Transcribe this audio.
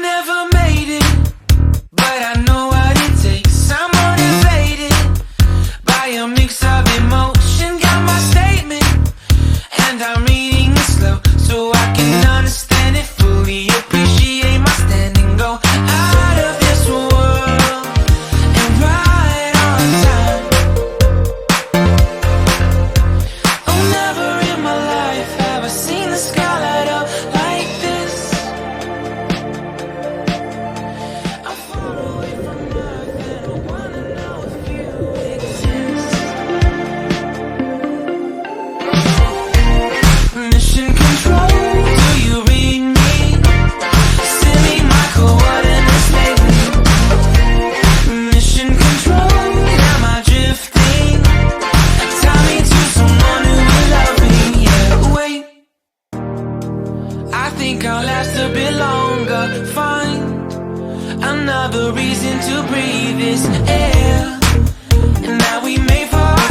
never made it, but I know what it takes. I'm motivated by a mix of emotion. Got my statement, and I'm reading it slow so I can understand it fully. Appreciate my standing, go out of this world and right on time. Oh, never in my life have I seen the sky light up like this. I'm far away from Earth and I wanna know if you exist. Mission control, do you read me? Send me my coordinates lately. Mission control, am I drifting? Tie me to someone who will love me. Yeah, wait, I think I'll last a bit longer. Find another reason to breathe this air, and now we made for